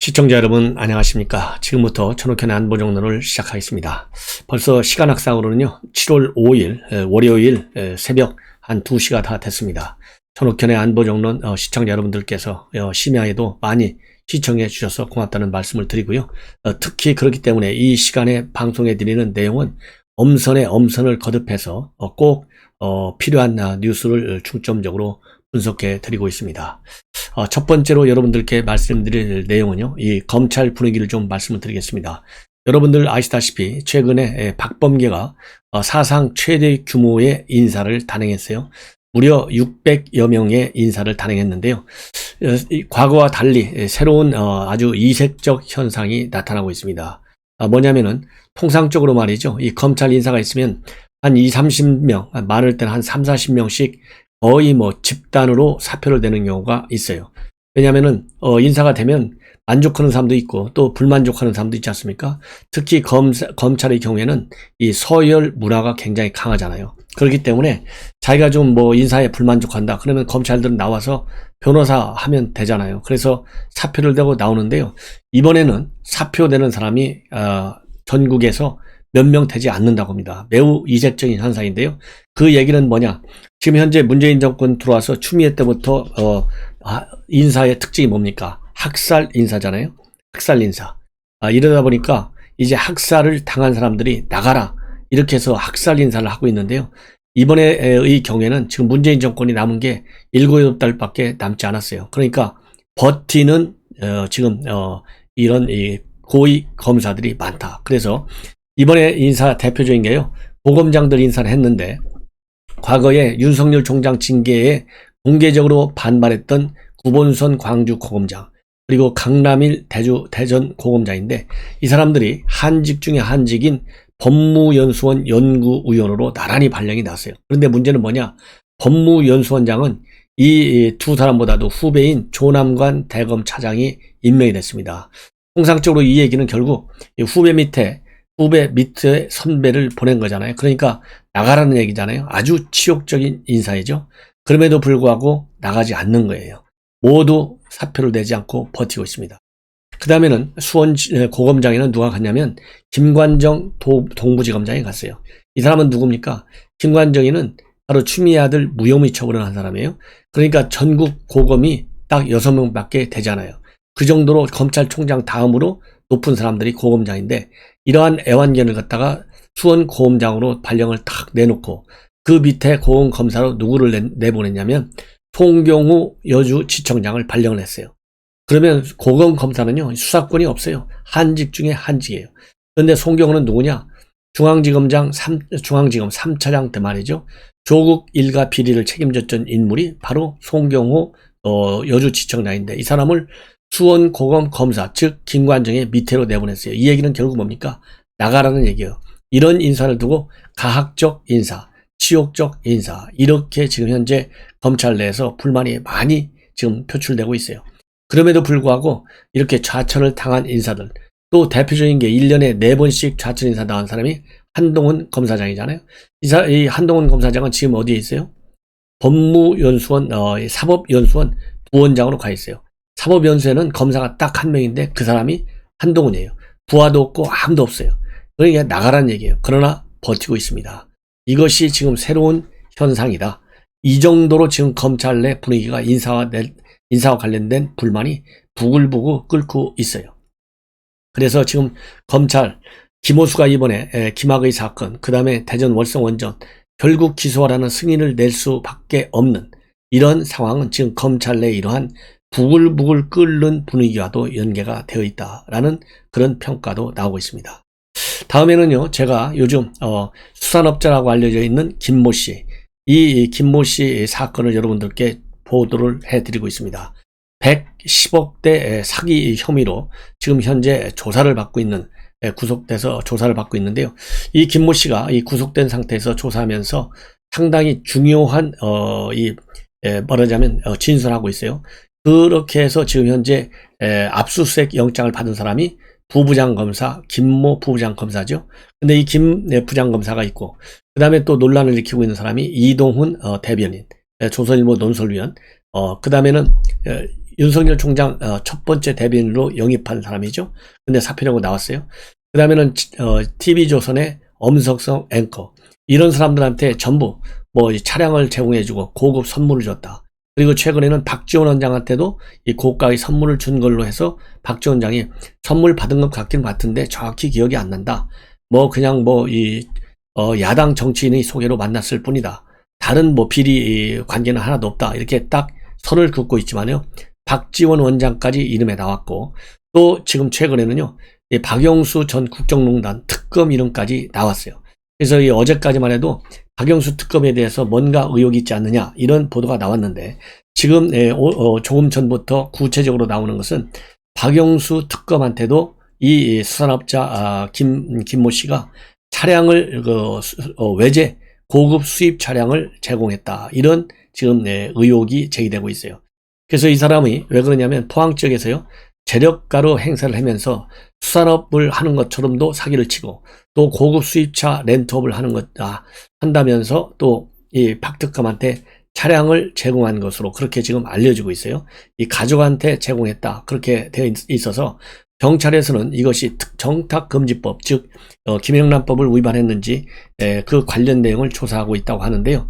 시청자 여러분 안녕하십니까. 지금부터 천옥현의 안보정론을 시작하겠습니다. 벌써 시간학상으로는요 7월 5일 월요일 새벽 한 2시가 다 됐습니다. 천옥현의 안보정론 시청자 여러분들께서 심야에도 많이 시청해 주셔서 고맙다는 말씀을 드리고요. 특히 그렇기 때문에 이 시간에 방송해 드리는 내용은 엄선에 엄선을 거듭해서 꼭 필요한 뉴스를 중점적으로 분석해 드리고 있습니다. 첫 번째로 여러분들께 말씀드릴 내용은요, 이 검찰 분위기를 좀 말씀을 드리겠습니다. 여러분들 아시다시피 최근에 박범계가 사상 최대 규모의 인사를 단행했어요. 무려 600여 명의 인사를 단행했는데요. 과거와 달리 새로운 아주 이색적 현상이 나타나고 있습니다. 뭐냐면은 통상적으로 말이죠. 이 검찰 인사가 있으면 한 20-30명, 많을 때는 한 30-40명씩 거의 집단으로 사표를 내는 경우가 있어요. 왜냐면은 인사가 되면 만족하는 사람도 있고 또 불만족하는 사람도 있지 않습니까? 특히 검찰의 경우에는 이 서열 문화가 굉장히 강하잖아요. 그렇기 때문에 자기가 좀 인사에 불만족한다 그러면 검찰들은 나와서 변호사 하면 되잖아요. 그래서 사표를 내고 나오는데요. 이번에는 사표 내는 사람이 전국에서 몇 명 되지 않는다고 합니다. 매우 이색적인 현상인데요. 그 얘기는 뭐냐? 지금 현재 문재인 정권 들어와서 추미애 때부터 인사의 특징이 뭡니까? 학살 인사잖아요. 학살 인사. 이러다 보니까 이제 학살을 당한 사람들이 나가라 이렇게 해서 학살 인사를 하고 있는데요. 이번에의 경우에는 지금 문재인 정권이 남은 게 7-8달밖에 남지 않았어요. 그러니까 버티는 지금 이런 고위 검사들이 많다. 그래서 이번에 인사 대표적인 게요. 고검장들 인사를 했는데 과거에 윤석열 총장 징계에 공개적으로 반발했던 구본선 광주 고검장 그리고 강남일 대전 고검장인데 이 사람들이 한직 중에 한직인 법무연수원 연구위원으로 나란히 발령이 났어요. 그런데 문제는 뭐냐? 법무연수원장은 이 두 사람보다도 후배인 조남관 대검 차장이 임명이 됐습니다. 통상적으로 이 얘기는 결국 후배 밑에 선배를 보낸 거잖아요. 그러니까 나가라는 얘기잖아요. 아주 치욕적인 인사이죠. 그럼에도 불구하고 나가지 않는 거예요. 모두 사표를 내지 않고 버티고 있습니다. 그 다음에는 수원 고검장에는 누가 갔냐면 김관정 동부지검장이 갔어요. 이 사람은 누굽니까? 김관정이는 바로 추미애 아들 무혐의 처분을 한 사람이에요. 그러니까 전국 고검이 딱 6명밖에 되잖아요. 그 정도로 검찰총장 다음으로 높은 사람들이 고검장인데 이러한 애완견을 갖다가 수원 고검장으로 발령을 탁 내놓고 그 밑에 고검검사로 누구를 내보냈냐면 송경우 여주지청장을 발령을 했어요. 그러면 고검검사는요 수사권이 없어요. 한직 중에 한직이에요. 그런데 송경우는 누구냐? 중앙지검 3차장 때 말이죠. 조국 일가 비리를 책임졌던 인물이 바로 송경우 여주지청장인데 이 사람을 수원 고검 검사 즉 김관정의 밑으로 내보냈어요. 이 얘기는 결국 뭡니까? 나가라는 얘기예요. 이런 인사를 두고 가학적 인사, 치욕적 인사 이렇게 지금 현재 검찰 내에서 불만이 많이 지금 표출되고 있어요. 그럼에도 불구하고 이렇게 좌천을 당한 인사들 또 대표적인 게 1년에 4번씩 좌천 인사 당한 사람이 한동훈 검사장이잖아요. 이 한동훈 검사장은 지금 어디에 있어요? 법무연수원 사법연수원 부원장으로 가 있어요. 사법연수에는 검사가 딱 한 명인데 그 사람이 한동훈이에요. 부하도 없고 아무도 없어요. 그러니까 나가라는 얘기예요. 그러나 버티고 있습니다. 이것이 지금 새로운 현상이다. 이 정도로 지금 검찰 내 분위기가 인사와 관련된 불만이 부글부글 끓고 있어요. 그래서 지금 검찰 김호수가 이번에 김학의 사건 그 다음에 대전 월성 원전 결국 기소하라는 승인을 낼 수밖에 없는 이런 상황은 지금 검찰 내 이러한 부글부글 끓는 분위기와도 연계가 되어 있다라는 그런 평가도 나오고 있습니다. 다음에는요, 제가 요즘 수산업자라고 알려져 있는 김모 씨, 이 김모 씨 사건을 여러분들께 보도를 해드리고 있습니다. 110억대 사기 혐의로 지금 현재 조사를 받고 있는 구속돼서 조사를 받고 있는데요. 이 김모 씨가 이 구속된 상태에서 조사하면서 상당히 중요한 말하자면 진술하고 있어요. 그렇게 해서 지금 현재 압수수색 영장을 받은 사람이 부부장검사 김모 부부장검사죠. 근데 이 김 부장검사가 있고 그 다음에 또 논란을 일으키고 있는 사람이 이동훈 대변인 조선일보 논설위원 그 다음에는 윤석열 총장 첫 번째 대변인으로 영입한 사람이죠. 근데 사표라고 나왔어요. 그 다음에는 TV조선의 엄석성 앵커, 이런 사람들한테 전부 뭐 차량을 제공해주고 고급 선물을 줬다. 그리고 최근에는 박지원 원장한테도 이 고가의 선물을 준 걸로 해서 박지원 원장이 선물 받은 것 같긴 같은데 정확히 기억이 안 난다. 뭐 그냥 뭐 야당 정치인의 소개로 만났을 뿐이다. 다른 뭐 비리 관계는 하나도 없다. 이렇게 딱 선을 긋고 있지만요. 박지원 원장까지 이름에 나왔고, 또 지금 최근에는요, 박영수 전 국정농단 특검 이름까지 나왔어요. 그래서 어제까지만 해도 박영수 특검에 대해서 뭔가 의혹이 있지 않느냐, 이런 보도가 나왔는데, 지금 조금 전부터 구체적으로 나오는 것은 박영수 특검한테도 이 수산업자 김모 씨가 차량을 외제 고급 수입 차량을 제공했다, 이런 지금 의혹이 제기되고 있어요. 그래서 이 사람이 왜 그러냐면 포항 지역에서요, 재력가로 행사를 하면서 수산업을 하는 것처럼도 사기를 치고, 또 고급 수입차 렌트업을 한다면서 또 이 박특검한테 차량을 제공한 것으로 그렇게 지금 알려지고 있어요. 이 가족한테 제공했다, 그렇게 되어 있어서 경찰에서는 이것이 정탁금지법, 즉 김영란법을 위반했는지 그 관련 내용을 조사하고 있다고 하는데요.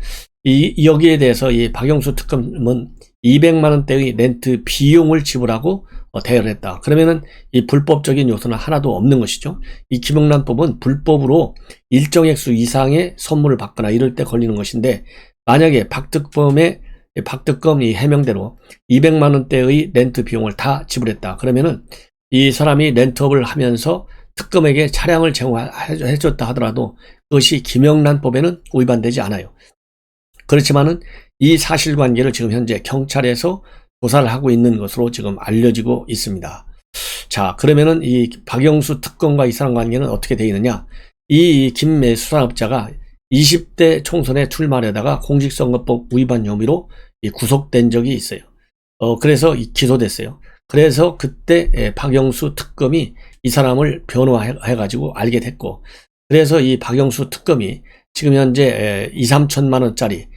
여기에 대해서 이 박영수 특검은 200만 원대의 렌트 비용을 지불하고 대여를 했다. 그러면은 이 불법적인 요소는 하나도 없는 것이죠. 이 김영란법은 불법으로 일정 액수 이상의 선물을 받거나 이럴 때 걸리는 것인데, 만약에 박특검 이 해명대로 200만 원대의 렌트 비용을 다 지불했다. 그러면은 이 사람이 렌트업을 하면서 특검에게 차량을 제공해줬다 하더라도 그것이 김영란법에는 위반되지 않아요. 그렇지만은 이 사실관계를 지금 현재 경찰에서 조사를 하고 있는 것으로 지금 알려지고 있습니다. 자, 그러면은 이 박영수 특검과 이 사람 관계는 어떻게 되어 있느냐? 이 김 수산업자가 20대 총선에 출마하려다가 공직선거법 위반 혐의로 구속된 적이 있어요. 그래서 기소됐어요. 그래서 그때 박영수 특검이 이 사람을 변호해가지고 알게 됐고, 그래서 이 박영수 특검이 지금 현재 2, 3천만 원짜리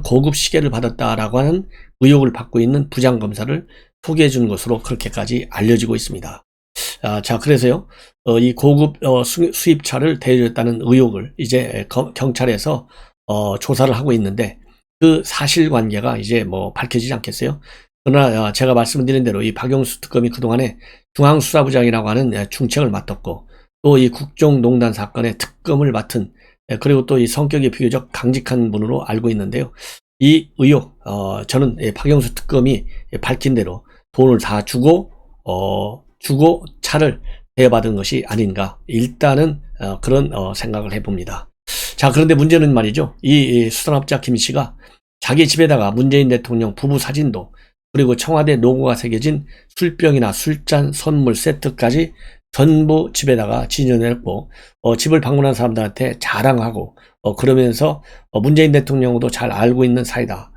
고급 시계를 받았다라고 하는 의혹을 받고 있는 부장검사를 소개해 준 것으로 그렇게까지 알려지고 있습니다. 자, 그래서요, 이 고급 수입차를 대여했다는 의혹을 이제 경찰에서 조사를 하고 있는데, 그 사실관계가 이제 뭐 밝혀지지 않겠어요? 그러나 제가 말씀드린 대로 이 박영수 특검이 그동안에 중앙수사부장이라고 하는 중책을 맡았고, 또 이 국정농단 사건의 특검을 맡은, 그리고 또 이 성격이 비교적 강직한 분으로 알고 있는데요. 이 의혹, 저는 박영수 특검이 밝힌 대로 돈을 다 주고 차를 대여받은 것이 아닌가, 일단은 그런 생각을 해봅니다. 자, 그런데 문제는 말이죠. 이 수산업자 김 씨가 자기 집에다가 문재인 대통령 부부 사진도, 그리고 청와대 로고가 새겨진 술병이나 술잔 선물 세트까지 전부 집에다가 진열했고, 집을 방문한 사람들한테 자랑하고, 그러면서 문재인 대통령도 잘 알고 있는 사이다,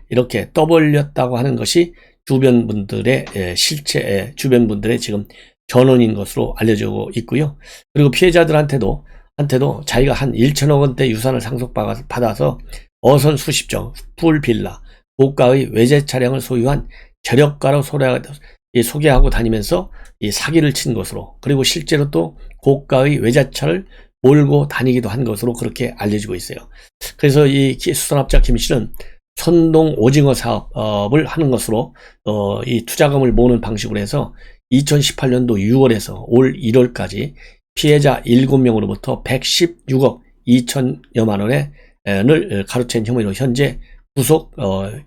이렇게 떠벌렸다고 하는 것이 주변 분들의 주변 분들의 지금 전원인 것으로 알려지고 있고요. 그리고 피해자들한테도 자기가 한 1천억 원대 유산을 상속받아서 어선 수십정, 풀빌라, 고가의 외제 차량을 소유한 재력가로 소개하고 다니면서 이 사기를 친 것으로, 그리고 실제로 또 고가의 외제차를 몰고 다니기도 한 것으로 그렇게 알려지고 있어요. 그래서 이 수산업자 김 씨는 선동 오징어 사업을 하는 것으로 이 투자금을 모으는 방식으로 해서 2018년도 6월에서 올 1월까지 피해자 7명으로부터 116억 2천여만 원을 가로챈 혐의로 현재 구속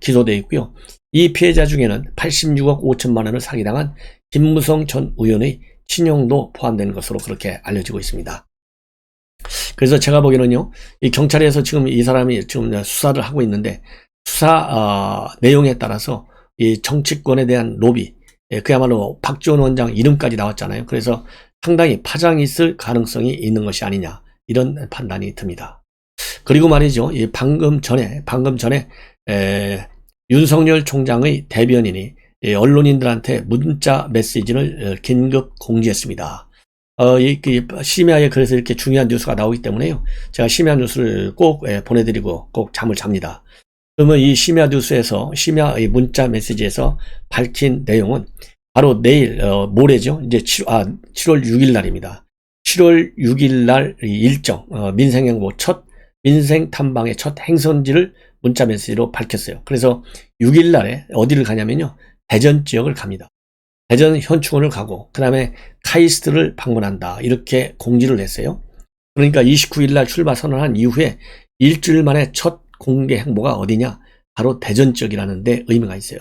기소되어 있고요. 이 피해자 중에는 86억 5천만 원을 사기당한 김무성 전 의원의 친형도 포함된 것으로 그렇게 알려지고 있습니다. 그래서 제가 보기에는요, 이 경찰에서 지금 이 사람이 지금 수사를 하고 있는데, 수사 내용에 따라서 이 정치권에 대한 로비, 그야말로 박지원 원장 이름까지 나왔잖아요. 그래서 상당히 파장이 있을 가능성이 있는 것이 아니냐, 이런 판단이 듭니다. 그리고 말이죠, 이 방금 전에 윤석열 총장의 대변인이 언론인들한테 문자 메시지를 긴급 공지했습니다. 심야에 그래서 이렇게 중요한 뉴스가 나오기 때문에요, 제가 심야 뉴스를 꼭 보내드리고 꼭 잠을 잡니다. 그러면 이 심야 뉴스에서 심야 문자 메시지에서 밝힌 내용은 바로 내일 모레죠. 이제 7월 6일 날입니다. 7월 6일 날 일정 민생행보 첫 민생 탐방의 첫 행선지를 문자 메시지로 밝혔어요. 그래서 6일 날에 어디를 가냐면요. 대전 지역을 갑니다. 대전 현충원을 가고 그 다음에 카이스트를 방문한다. 이렇게 공지를 했어요. 그러니까 29일 날 출마 선언한 이후에 일주일 만에 첫 공개 행보가 어디냐? 바로 대전 지역이라는 데 의미가 있어요.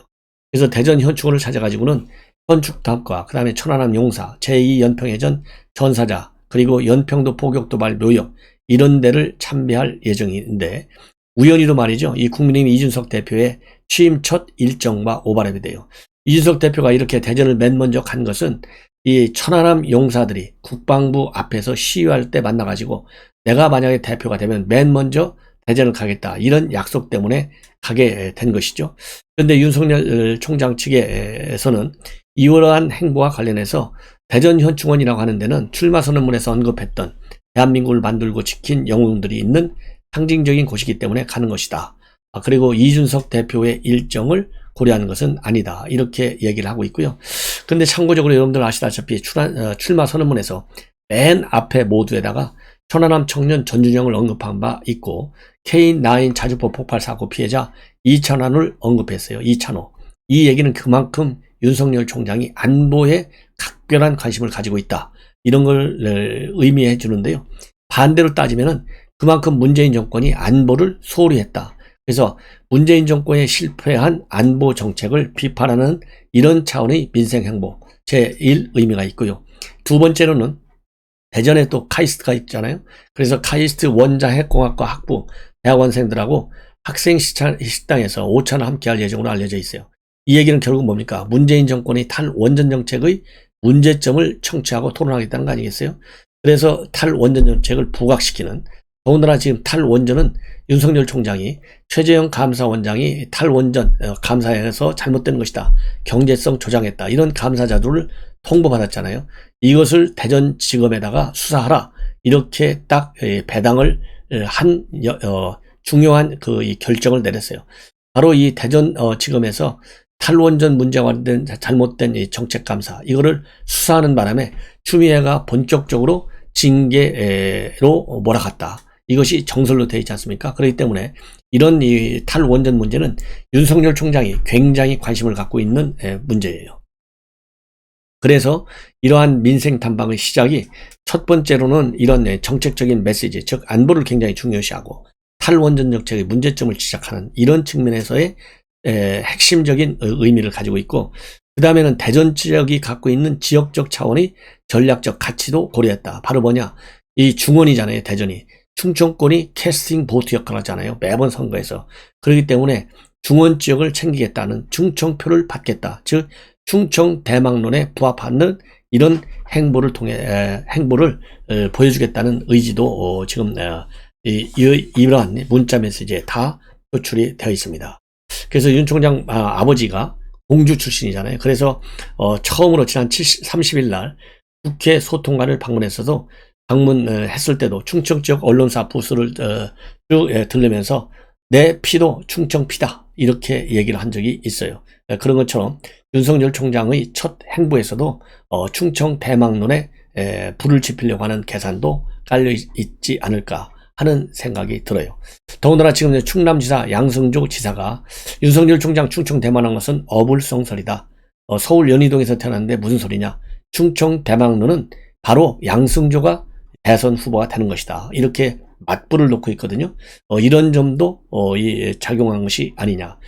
그래서 대전 현충원을 찾아가지고는 현축탑과 그 다음에 천안함 용사, 제2연평해전 전사자, 그리고 연평도 포격도발 묘역 이런 데를 참배할 예정인데 우연히도 말이죠. 이 국민의힘 이준석 대표의 취임 첫 일정과 오버랩이 돼요. 이준석 대표가 이렇게 대전을 맨 먼저 간 것은 이 천안함 용사들이 국방부 앞에서 시위할 때 만나가지고 내가 만약에 대표가 되면 맨 먼저 대전을 가겠다 이런 약속 때문에 가게 된 것이죠. 그런데 윤석열 총장 측에서는 이러한 행보와 관련해서 대전 현충원이라고 하는 데는 출마 선언문에서 언급했던 대한민국을 만들고 지킨 영웅들이 있는 상징적인 곳이기 때문에 가는 것이다. 그리고 이준석 대표의 일정을 고려하는 것은 아니다. 이렇게 얘기를 하고 있고요. 근데 참고적으로 여러분들 아시다시피 출마 선언문에서 맨 앞에 모두에다가 천안함 청년 전준영을 언급한 바 있고 K9 자주포 폭발 사고 피해자 이찬호를 언급했어요. 이찬호. 이 얘기는 그만큼 윤석열 총장이 안보에 각별한 관심을 가지고 있다. 이런 걸 의미해 주는데요. 반대로 따지면은 그만큼 문재인 정권이 안보를 소홀히 했다. 그래서 문재인 정권의 실패한 안보 정책을 비판하는 이런 차원의 민생 행보 제1 의미가 있고요. 두 번째로는 대전에 또 카이스트가 있잖아요. 그래서 카이스트 원자핵공학과 학부 대학원생들하고 학생 식당에서 오찬을 함께 할 예정으로 알려져 있어요. 이 얘기는 결국 뭡니까? 문재인 정권이 탈원전 정책의 문제점을 청취하고 토론하겠다는 거 아니겠어요? 그래서 탈원전 정책을 부각시키는, 더군다나 지금 탈원전은 윤석열 총장이 최재형 감사원장이 탈원전 감사에서 잘못된 것이다, 경제성 조장했다, 이런 감사자료를 통보받았잖아요. 이것을 대전지검에다가 수사하라, 이렇게 딱 배당을 한 중요한 이 결정을 내렸어요. 바로 이 대전지검에서 탈원전 문제와 관련된 잘못된 이 정책감사, 이거를 수사하는 바람에 추미애가 본격적으로 징계로 몰아갔다. 이것이 정설로 되어 있지 않습니까? 그렇기 때문에 이런 이 탈원전 문제는 윤석열 총장이 굉장히 관심을 갖고 있는 문제예요. 그래서 이러한 민생 탐방의 시작이 첫 번째로는 이런 정책적인 메시지, 즉 안보를 굉장히 중요시하고 탈원전 정책의 문제점을 지적하는 이런 측면에서의 핵심적인 의미를 가지고 있고, 그 다음에는 대전 지역이 갖고 있는 지역적 차원의 전략적 가치도 고려했다. 바로 뭐냐? 이 중원이잖아요, 대전이. 충청권이 캐스팅 보트 역할을 하잖아요, 매번 선거에서. 그렇기 때문에 중원 지역을 챙기겠다는, 충청표를 받겠다, 즉 충청 대망론에 부합하는 이런 행보를 통해 행보를 보여주겠다는 의지도 지금 이러한 문자 메시지에 다 표출이 되어 있습니다. 그래서 윤 총장 아버지가 공주 출신이잖아요. 그래서 처음으로 지난 30일 날 국회 소통관을 방문했어도 방문했을 때도 충청 지역 언론사 부스를 쭉 들르면서 내 피도 충청 피다, 이렇게 얘기를 한 적이 있어요. 그런 것처럼 윤석열 총장의 첫 행보에서도 충청 대망론에 불을 지피려고 하는 계산도 깔려 있지 않을까 하는 생각이 들어요. 더군다나 지금 충남지사 양승조 지사가 윤석열 총장 충청 대망한 것은 어불성설이다. 서울 연희동에서 태어났는데 무슨 소리냐. 충청 대망론은 바로 양승조가 대선 후보가 되는 것이다, 이렇게 맞불을 놓고 있거든요. 이런 점도 작용한 것이 아니냐.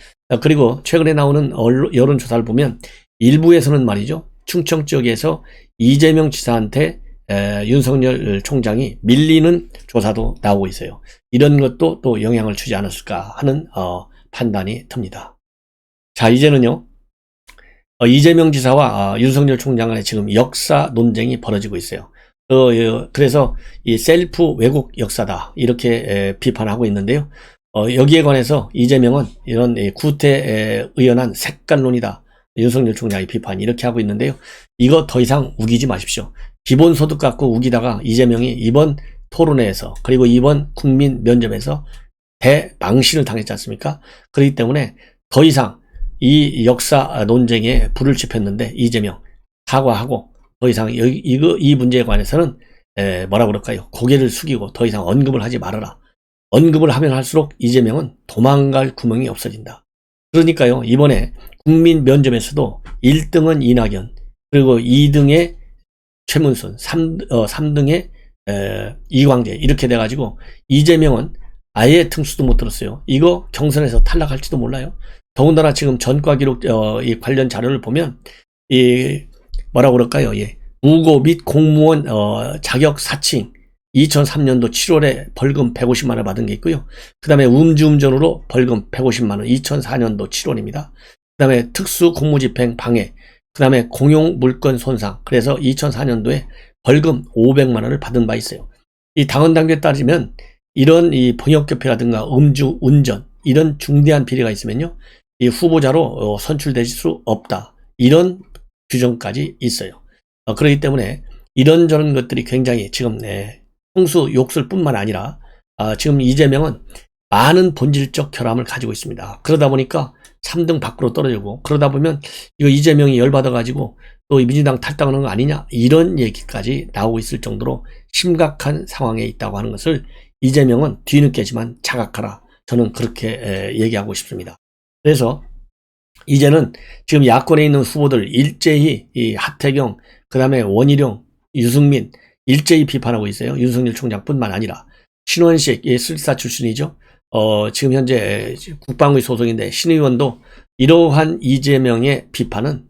그리고 최근에 나오는 여론조사를 보면 일부에서는 말이죠, 충청 지역에서 이재명 지사한테 윤석열 총장이 밀리는 조사도 나오고 있어요. 이런 것도 또 영향을 주지 않았을까 하는 판단이 듭니다. 자, 이제는요, 이재명 지사와 윤석열 총장 간에 지금 역사 논쟁이 벌어지고 있어요. 그래서 이 셀프 왜곡 역사다, 이렇게 비판하고 있는데요. 여기에 관해서 이재명은 이런 구태의연한 색깔론이다, 윤석열 총장의 비판, 이렇게 하고 있는데요. 이거 더 이상 우기지 마십시오. 기본소득 갖고 우기다가 이재명이 이번 토론회에서, 그리고 이번 국민 면접에서 대망신을 당했지 않습니까? 그렇기 때문에 더 이상 이 역사 논쟁에 불을 지폈는데 이재명 사과하고 더 이상 이 문제에 관해서는 뭐라 그럴까요? 고개를 숙이고 더 이상 언급을 하지 말아라. 언급을 하면 할수록 이재명은 도망갈 구멍이 없어진다. 그러니까요, 이번에 국민 면접에서도 1등은 이낙연, 그리고 2등에 최문순, 3등에 이광재 이렇게 돼가지고 이재명은 아예 틈수도 못 들었어요. 이거 경선에서 탈락할지도 몰라요. 더군다나 지금 전과 기록 이 관련 자료를 보면 이 뭐라 그럴까요? 예. 무고 및 공무원 자격 사칭 2003년도 7월에 벌금 150만 원 받은 게 있고요. 그 다음에 음주운전으로 벌금 150만 원 2004년도 7월입니다. 그 다음에 특수 공무집행 방해, 그 다음에 공용 물건 손상, 그래서 2004년도에 벌금 500만 원을 받은 바 있어요. 이 당원 당규에 따지면 이런 이 병역교폐라든가 음주운전 이런 중대한 비리가 있으면요, 이 후보자로 선출될 수 없다. 이런 규정까지 있어요. 그렇기 때문에 이런저런 것들이 굉장히 지금 홍수 욕설 뿐만 아니라 지금 이재명은 많은 본질적 결함을 가지고 있습니다. 그러다 보니까 3등 밖으로 떨어지고, 그러다 보면 이거 이재명이 열받아가지고 또 민주당 탈당하는 거 아니냐 이런 얘기까지 나오고 있을 정도로 심각한 상황에 있다고 하는 것을 이재명은 뒤늦게지만 자각하라, 저는 그렇게 얘기하고 싶습니다. 그래서 이제는 지금 야권에 있는 후보들 일제히 이 하태경, 그 다음에 원희룡, 유승민 일제히 비판하고 있어요. 윤석열 총장뿐만 아니라 신원식 술사 출신이죠. 지금 현재 국방위 소속인데 신 의원도 이러한 이재명의 비판은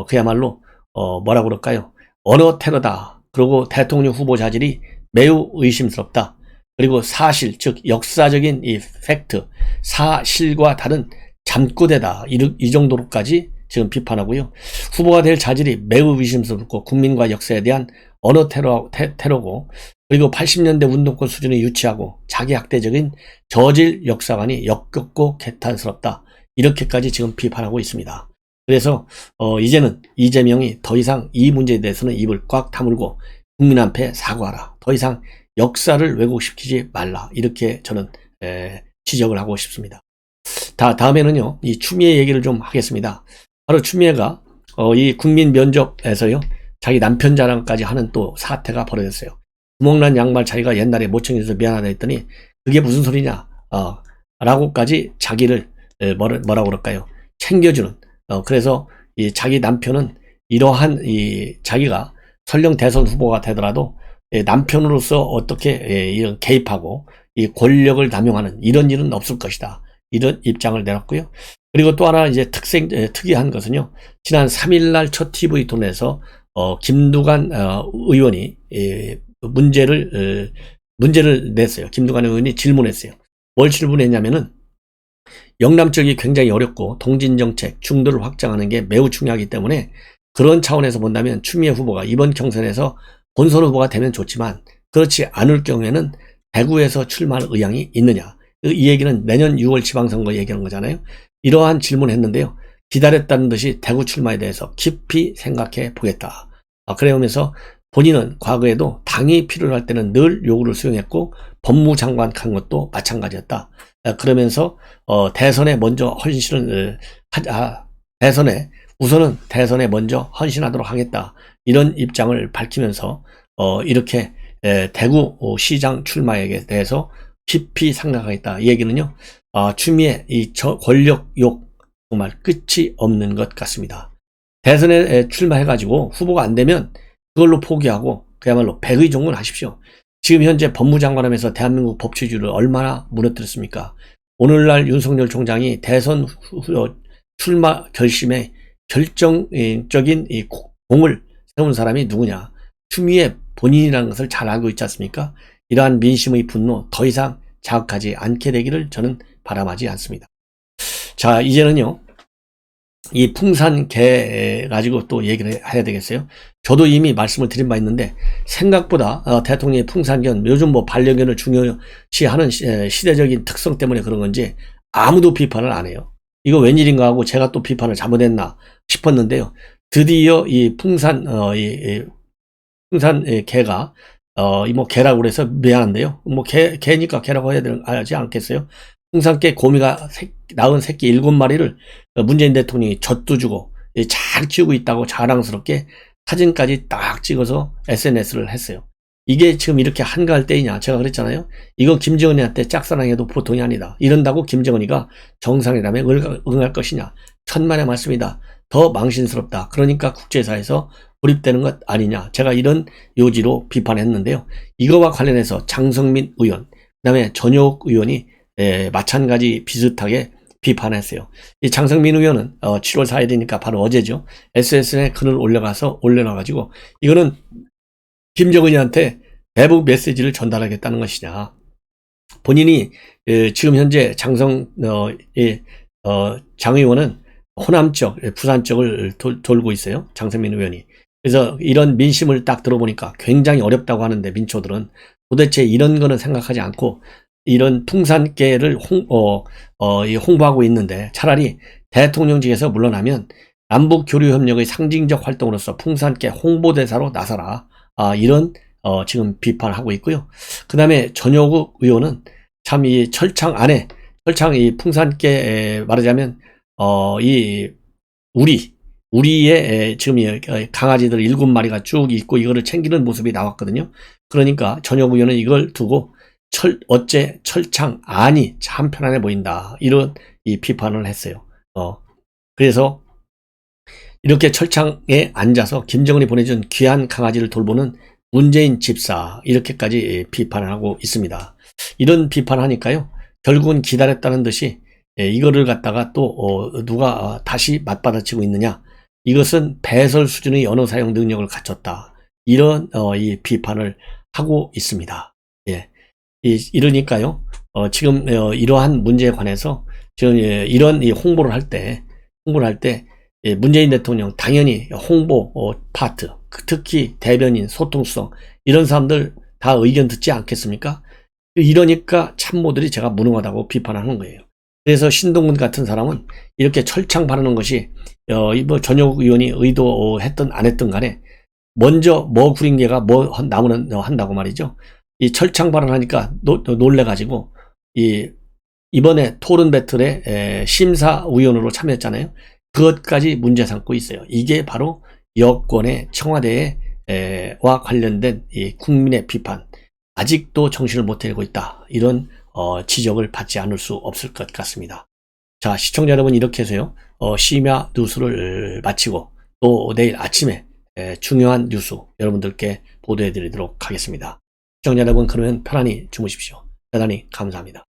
그야말로 뭐라 그럴까요? 언어 테러다. 그리고 대통령 후보 자질이 매우 의심스럽다. 그리고 사실, 즉 역사적인 이 팩트, 사실과 다른 잠꼬대다. 이 정도로까지 지금 비판하고요. 후보가 될 자질이 매우 의심스럽고 국민과 역사에 대한 언어 테러고, 그리고 80년대 운동권 수준이 유치하고 자기 학대적인 저질 역사관이 역겹고 개탄스럽다. 이렇게까지 지금 비판하고 있습니다. 그래서 이제는 이재명이 더 이상 이 문제에 대해서는 입을 꽉 다물고 국민 앞에 사과하라. 더 이상 역사를 왜곡시키지 말라. 이렇게 저는 지적을 하고 싶습니다. 다음에는요, 이 추미애 얘기를 좀 하겠습니다. 바로 추미애가 이 국민 면접에서요, 자기 남편 자랑까지 하는 또 사태가 벌어졌어요. 구멍난 양말 자기가 옛날에 못 챙겨서 미안하다 했더니 그게 무슨 소리냐 라고까지 자기를 뭐라고 그럴까요? 챙겨주는, 그래서 이 자기 남편은 이러한 이 자기가 설령 대선 후보가 되더라도 남편으로서 어떻게 이런 개입하고 이 권력을 남용하는 이런 일은 없을 것이다. 이런 입장을 내놨고요. 그리고 또 하나 이제 특이한 것은요, 지난 3일날 첫 TV 토론에서 김두관 의원이 문제를 냈어요. 김두관 의원이 질문했어요. 뭘 질문했냐면은 영남 쪽이 굉장히 어렵고 동진정책, 중도를 확장하는 게 매우 중요하기 때문에 그런 차원에서 본다면 추미애 후보가 이번 경선에서 본선 후보가 되면 좋지만 그렇지 않을 경우에는 대구에서 출마할 의향이 있느냐. 이 얘기는 내년 6월 지방선거 얘기하는 거잖아요. 이러한 질문을 했는데요. 기다렸다는 듯이 대구 출마에 대해서 깊이 생각해 보겠다. 그러면서 본인은 과거에도 당이 필요할 때는 늘 요구를 수용했고 법무장관 간 것도 마찬가지였다. 그러면서 대선에 먼저 헌신을 우선은 대선에 먼저 헌신하도록 하겠다. 이런 입장을 밝히면서 이렇게 대구 시장 출마에 대해서 깊이 생각하겠다. 이 얘기는요, 추미애 이 권력욕 정말 끝이 없는 것 같습니다. 대선에 출마해가지고 후보가 안 되면 그걸로 포기하고 그야말로 백의종군 하십시오. 지금 현재 법무장관 하면서 대한민국 법치주의를 얼마나 무너뜨렸습니까? 오늘날 윤석열 총장이 대선 출마 결심에 결정적인 이 공을 세운 사람이 누구냐? 추미애 본인이라는 것을 잘 알고 있지 않습니까? 이러한 민심의 분노 더 이상 자극하지 않게 되기를 저는 바람하지 않습니다. 자, 이제는요, 이 풍산개 가지고 또 얘기를 해야 되겠어요. 저도 이미 말씀을 드린 바 있는데 생각보다 대통령의 풍산견, 요즘 뭐 반려견을 중요시하는 시대적인 특성 때문에 그런 건지 아무도 비판을 안 해요. 이거 웬일인가 하고 제가 또 비판을 잘못했나 싶었는데요. 드디어 이 풍산 개가 뭐 개라고 그래서 미안한데요. 뭐 개니까 개라고 해야 하지 않겠어요? 풍산깨 고미가 낳은 새끼 7마리를 문재인 대통령이 젖도 주고 잘 키우고 있다고 자랑스럽게 사진까지 딱 찍어서 SNS를 했어요. 이게 지금 이렇게 한가할 때이냐? 제가 그랬잖아요. 이거 김정은이한테 짝사랑해도 보통이 아니다. 이런다고 김정은이가 정상회담에 응할 것이냐? 천만의 말씀이다. 더 망신스럽다. 그러니까 국제사에서 고립되는 것 아니냐? 제가 이런 요지로 비판했는데요. 이거와 관련해서 장성민 의원, 그 다음에 전효옥 의원이 마찬가지 비슷하게 비판했어요. 이 장성민 의원은 7월 4일이니까 바로 어제죠. SNS에 글을 올려놔가지고 이거는 김정은이한테 대북 메시지를 전달하겠다는 것이냐. 본인이 지금 현재 장 의원은 호남 쪽, 부산 쪽을 돌고 있어요. 장성민 의원이. 그래서 이런 민심을 딱 들어보니까 굉장히 어렵다고 하는데, 민초들은 도대체 이런 거는 생각하지 않고 이런 풍산깨를 홍보하고 있는데, 차라리 대통령직에서 물러나면 남북 교류 협력의 상징적 활동으로서 풍산깨 홍보대사로 나서라. 이런 지금 비판을 하고 있고요. 그 다음에 전효국 의원은 참 이 철창 안에, 철창 이 풍산깨 말하자면 이 우리의 지금 강아지들 7마리가 쭉 있고 이거를 챙기는 모습이 나왔거든요. 그러니까 전효국 의원은 이걸 두고 어째 철창 안이 참 편안해 보인다. 이런 이 비판을 했어요. 그래서 이렇게 철창에 앉아서 김정은이 보내준 귀한 강아지를 돌보는 문재인 집사, 이렇게까지 비판을 하고 있습니다. 이런 비판을 하니까요, 결국은 기다렸다는 듯이 이거를 갖다가 또 누가 다시 맞받아치고 있느냐, 이것은 배설 수준의 언어 사용 능력을 갖췄다, 이런 이 비판을 하고 있습니다. 예, 이러니까요, 지금 이러한 문제에 관해서 지금 이런 이 홍보를 할 때 문재인 대통령 당연히 홍보 파트, 특히 대변인, 소통수석 이런 사람들 다 의견 듣지 않겠습니까? 이러니까 참모들이 제가 무능하다고 비판하는 거예요. 그래서 신동근 같은 사람은 이렇게 철창 바르는 것이 뭐 전효국 의원이 의도했든 안 했든 간에 먼저 구린개가 나무는 한다고 말이죠. 이 철창 발언하니까 놀래가지고 이번에 토론 배틀에 심사위원으로 참여했잖아요. 그것까지 문제 삼고 있어요. 이게 바로 여권의 청와대와 관련된 이 국민의 비판, 아직도 정신을 못 차리고 있다, 이런 지적을 받지 않을 수 없을 것 같습니다. 자, 시청자 여러분, 이렇게 해서요 심야 뉴스를 마치고 또 내일 아침에 중요한 뉴스 여러분들께 보도해 드리도록 하겠습니다. 시청자 여러분, 그러면 편안히 주무십시오. 대단히 감사합니다.